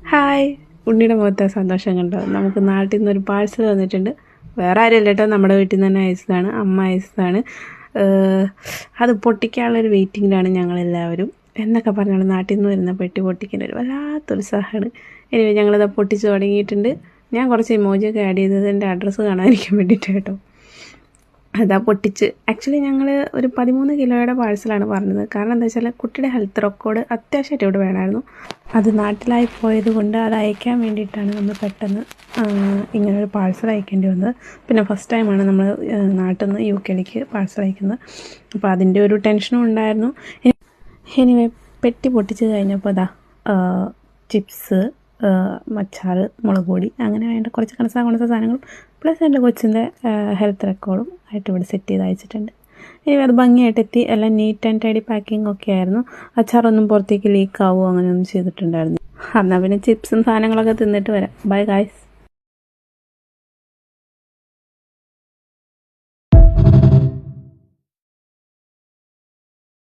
Hi, ഉണ്ണിയുടെ മുഖത്തെ സന്തോഷം കണ്ടോ? നമുക്ക് നാട്ടിൽ നിന്ന് ഒരു പാഴ്സൽ വന്നിട്ടുണ്ട്. വേറെ ആരുമല്ല കേട്ടോ, നമ്മുടെ വീട്ടിൽ നിന്ന് തന്നെ അയച്ചതാണ്. അമ്മ അയച്ചതാണ്. അത് പൊട്ടിക്കാനുള്ളൊരു വെയിറ്റിങ്ങിലാണ് ഞങ്ങളെല്ലാവരും. എന്നൊക്കെ പറഞ്ഞാൽ നാട്ടിൽ നിന്ന് വരുന്ന പെട്ടി പൊട്ടിക്കേണ്ട ഒരു വല്ലാത്തൊരുത്സാഹമാണ്. ഇനി ഞങ്ങളത് പൊട്ടിച്ച് തുടങ്ങിയിട്ടുണ്ട്. ഞാൻ കുറച്ച് ഇമോജിയൊക്കെ ആഡ് ചെയ്തത് എൻ്റെ അഡ്രസ്സ് കാണാതിരിക്കാൻ വേണ്ടിയിട്ട് കേട്ടോ. അതാ പൊട്ടിച്ച്. ആക്ച്വലി ഞങ്ങൾ ഒരു 13 കിലോയുടെ പാഴ്സലാണ് പറഞ്ഞത്. കാരണം എന്താ വെച്ചാൽ കുട്ടിയുടെ ഹെൽത്ത് റെക്കോർഡ് അത്യാവശ്യമായിട്ട് ഇവിടെ വേണമായിരുന്നു. അത് നാട്ടിലായി പോയത് കൊണ്ട് അത് അയക്കാൻ വേണ്ടിയിട്ടാണ് നമ്മൾ പെട്ടെന്ന് ഇങ്ങനൊരു പാഴ്സൽ അയക്കേണ്ടി വന്നത്. പിന്നെ ഫസ്റ്റ് ടൈമാണ് നമ്മൾ നാട്ടിൽ നിന്ന് UK പാഴ്സൽ അയക്കുന്നത്. അപ്പോൾ അതിൻ്റെ ഒരു ടെൻഷനും ഉണ്ടായിരുന്നു. എനിവേ പെട്ടി പൊട്ടിച്ച് കഴിഞ്ഞപ്പോൾ അതാ ചിപ്സ്, മച്ചാർ, മുളക് പൊടി, അങ്ങനെ വേണ്ട കുറച്ച് കണസ സാധനങ്ങളും പ്ലസ് എൻ്റെ കൊച്ചിൻ്റെ ഹെൽത്ത് റെക്കോർഡും ആയിട്ട് ഇവിടെ സെറ്റ് ചെയ്ത് അയച്ചിട്ടുണ്ട്. ഇനി അത് ഭംഗിയായിട്ട് എത്തി. എല്ലാം നീറ്റ് ആൻഡ് ടൈഡി പാക്കിംഗ് ഒക്കെ ആയിരുന്നു. അച്ചാറൊന്നും പുറത്തേക്ക് ലീക്ക് ആവുമോ അങ്ങനെയൊന്നും ചെയ്തിട്ടുണ്ടായിരുന്നു. എന്നാൽ പിന്നെ ചിപ്സും സാധനങ്ങളൊക്കെ തിന്നിട്ട് വരാം. Bye guys.